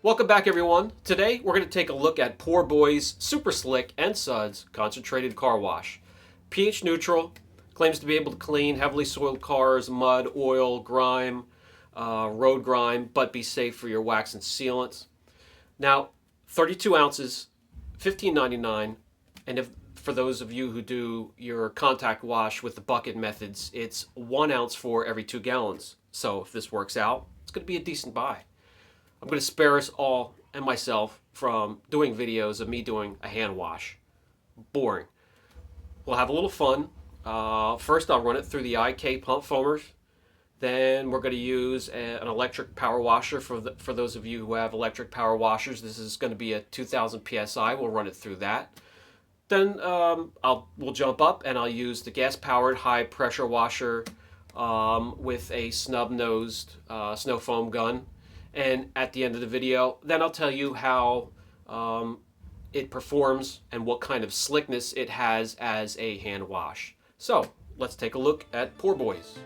Welcome back, everyone. Today we're going to take a look at Poorboy's Super Slick and Suds Concentrated Car Wash. pH neutral, claims to be able to clean heavily soiled cars, mud, oil, grime, road grime, but be safe for your wax and sealants. Now, 32 ounces, $15.99, and for those of you who do your contact wash with the bucket methods, it's 1 ounce for every 2 gallons. So if this works out, it's going to be a decent buy. I'm going to spare us all and myself from doing videos of me doing a hand wash. Boring. We'll have a little fun. First, I'll run it through the IK pump foamers. Then we're going to use an electric power washer for those of you who have electric power washers. This is going to be a 2000 psi. We'll run it through that. Then we'll jump up and I'll use the gas-powered high-pressure washer with a snub-nosed snow foam gun. And at the end of the video, then I'll tell you how it performs and what kind of slickness it has as a hand wash. So let's take a look at Poorboy's.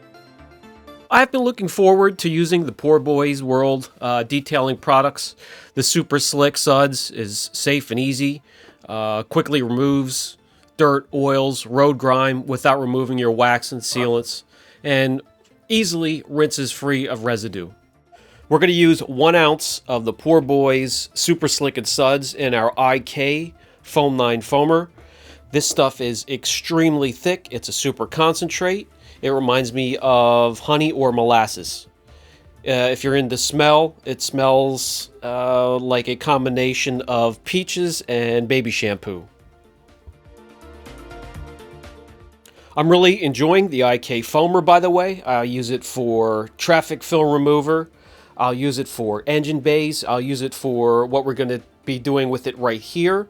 I've been looking forward to using the Poorboy's World detailing products. The Super Slick Suds is safe and easy, quickly removes dirt, oils, road grime without removing your wax and sealants, and easily rinses free of residue. We're going to use 1 ounce of the Poorboy's Super Slick and Suds in our IK Foam 9 foamer. This stuff is extremely thick. It's a super concentrate. It reminds me of honey or molasses. If you're into smell, it smells like a combination of peaches and baby shampoo. I'm really enjoying the IK foamer, by the way. I use it for traffic film remover. I'll use it for engine bays. I'll use it for what we're going to be doing with it right here.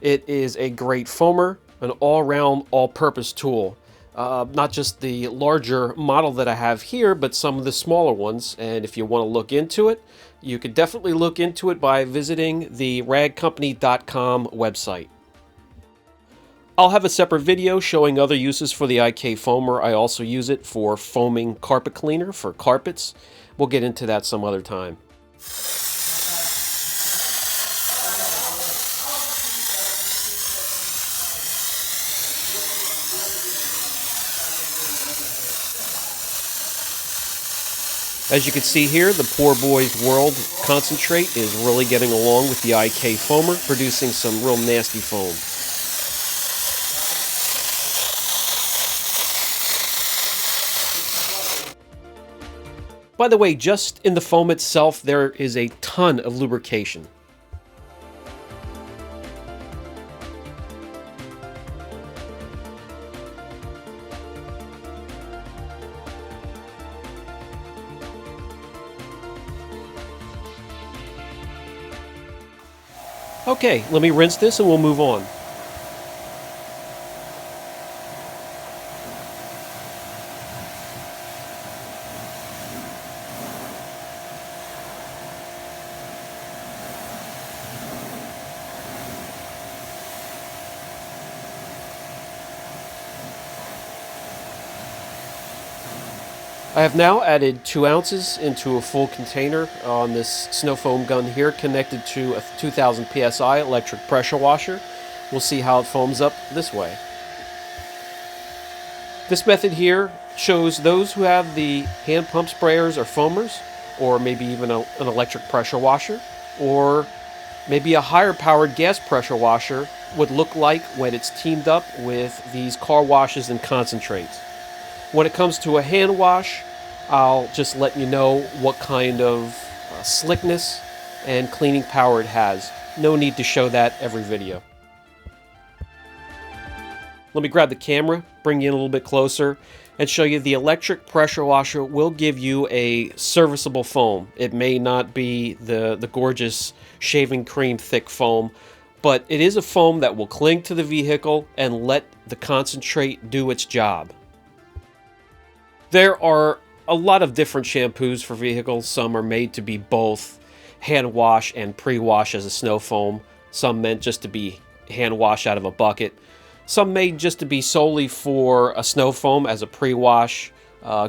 It is a great foamer, an all-round, all-purpose tool. Not just the larger model that I have here, but some of the smaller ones. And if you want to look into it, you could definitely look into it by visiting the ragcompany.com website. I'll have a separate video showing other uses for the IK foamer. I also use it for foaming carpet cleaner for carpets. We'll get into that some other time. As you can see here, the Poorboy's World concentrate is really getting along with the IK foamer, producing some real nasty foam. By the way, just in the foam itself, there is a ton of lubrication. Okay, let me rinse this and we'll move on. I have now added 2 ounces into a full container on this snow foam gun here, connected to a 2000 psi electric pressure washer. We'll see how it foams up this way. This method here shows those who have the hand pump sprayers or foamers, or maybe even an electric pressure washer, or maybe a higher powered gas pressure washer would look like when it's teamed up with these car washes and concentrates. When it comes to a hand wash, I'll just let you know what kind of slickness and cleaning power it has. No need to show that every video. Let me grab the camera, bring you in a little bit closer, and show you the electric pressure washer will give you a serviceable foam. It may not be the gorgeous shaving cream thick foam, but it is a foam that will cling to the vehicle and let the concentrate do its job. There are a lot of different shampoos for vehicles. Some are made to be both hand wash and pre-wash as a snow foam. Some meant just to be hand wash out of a bucket. Some made just to be solely for a snow foam as a pre-wash,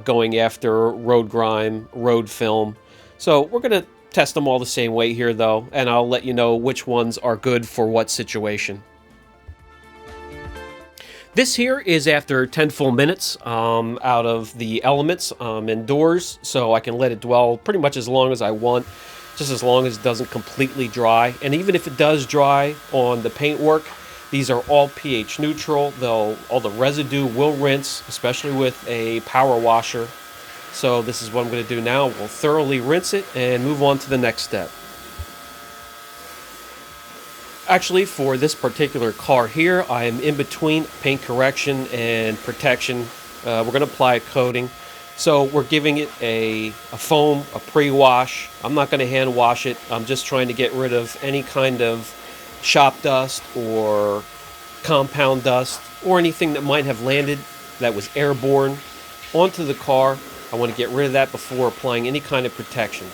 going after road grime, road film. So we're going to test them all the same way here though, and I'll let you know which ones are good for what situation. This here is after 10 full minutes out of the elements indoors, so I can let it dwell pretty much as long as I want, just as long as it doesn't completely dry. And even if it does dry on the paintwork, these are all pH neutral, though all the residue will rinse, especially with a power washer. So this is what I'm going to do now. We'll thoroughly rinse it and move on to the next step. Actually, for this particular car here, I am in between paint correction and protection. We're going to apply a coating. So we're giving it a foam, a pre-wash. I'm not going to hand wash it. I'm just trying to get rid of any kind of shop dust or compound dust or anything that might have landed that was airborne onto the car. I want to get rid of that before applying any kind of protection.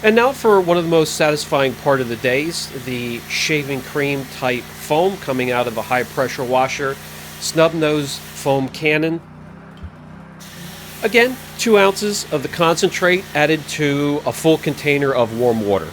And now for one of the most satisfying part of the days, the shaving cream type foam coming out of a high pressure washer, snub nose foam cannon. Again, 2 ounces of the concentrate added to a full container of warm water.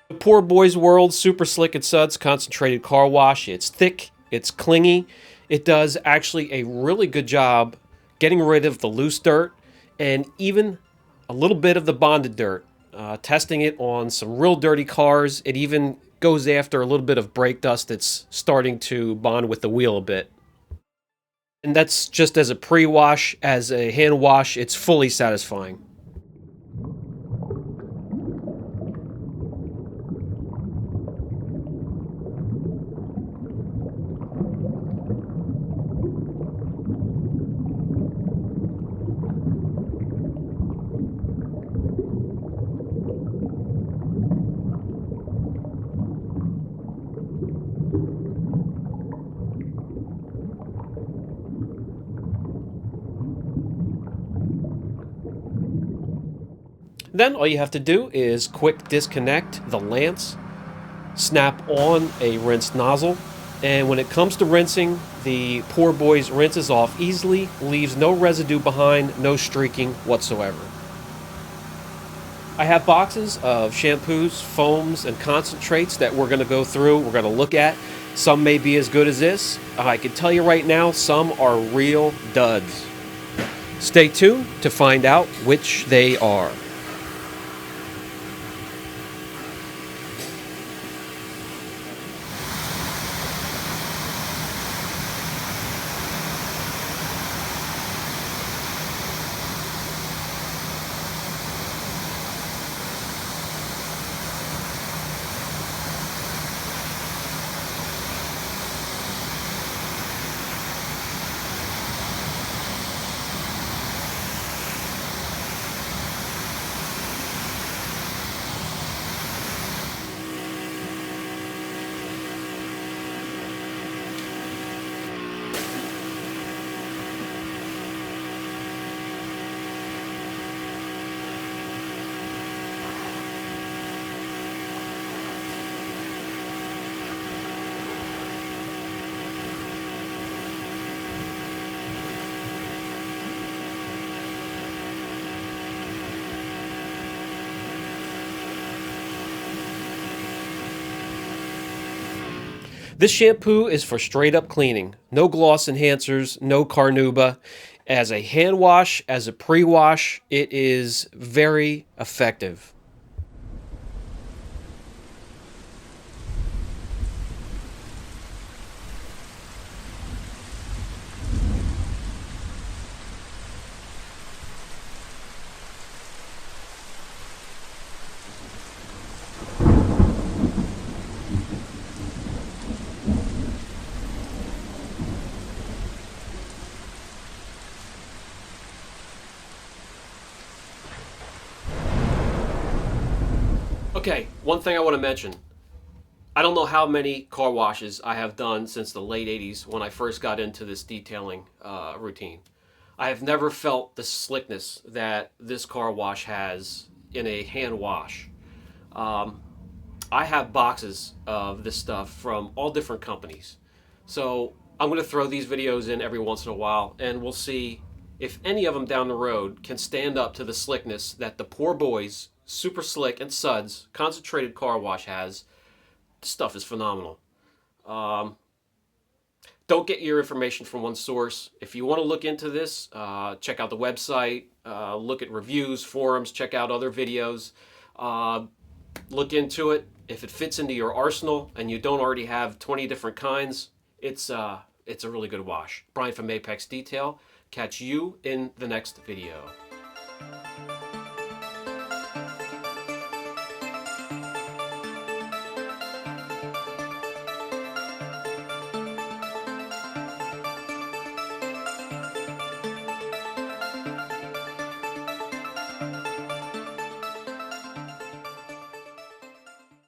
The Poorboy's World Super Slick and Suds Concentrated Car Wash. It's thick, it's clingy. It does actually a really good job getting rid of the loose dirt and even a little bit of the bonded dirt. Testing it on some real dirty cars, it even goes after a little bit of brake dust that's starting to bond with the wheel a bit. And that's just as a pre-wash. As a hand wash, it's fully satisfying. Then all you have to do is quick disconnect the lance, snap on a rinse nozzle, and when it comes to rinsing, the Poorboy's rinses off easily, leaves no residue behind, no streaking whatsoever. I have boxes of shampoos, foams, and concentrates that we're going to go through, we're going to look at. Some may be as good as this. I can tell you right now, some are real duds. Stay tuned to find out which they are. This shampoo is for straight up cleaning. No gloss enhancers, no carnauba. As a hand wash, as a pre-wash, it is very effective. Okay, one thing I want to mention. I don't know how many car washes I have done since the late 80s when I first got into this detailing routine. I have never felt the slickness that this car wash has in a hand wash. I have boxes of this stuff from all different companies. So I'm going to throw these videos in every once in a while, and we'll see if any of them down the road can stand up to the slickness that the Poorboy's Super Slick and Suds concentrated car wash has. This stuff is phenomenal. Don't get your information from one source. If you want to look into this, check out the website, look at reviews, forums, check out other videos. Look into it. If it fits into your arsenal and you don't already have 20 different kinds, it's a really good wash. Brian from Apex Detail. Catch you in the next video.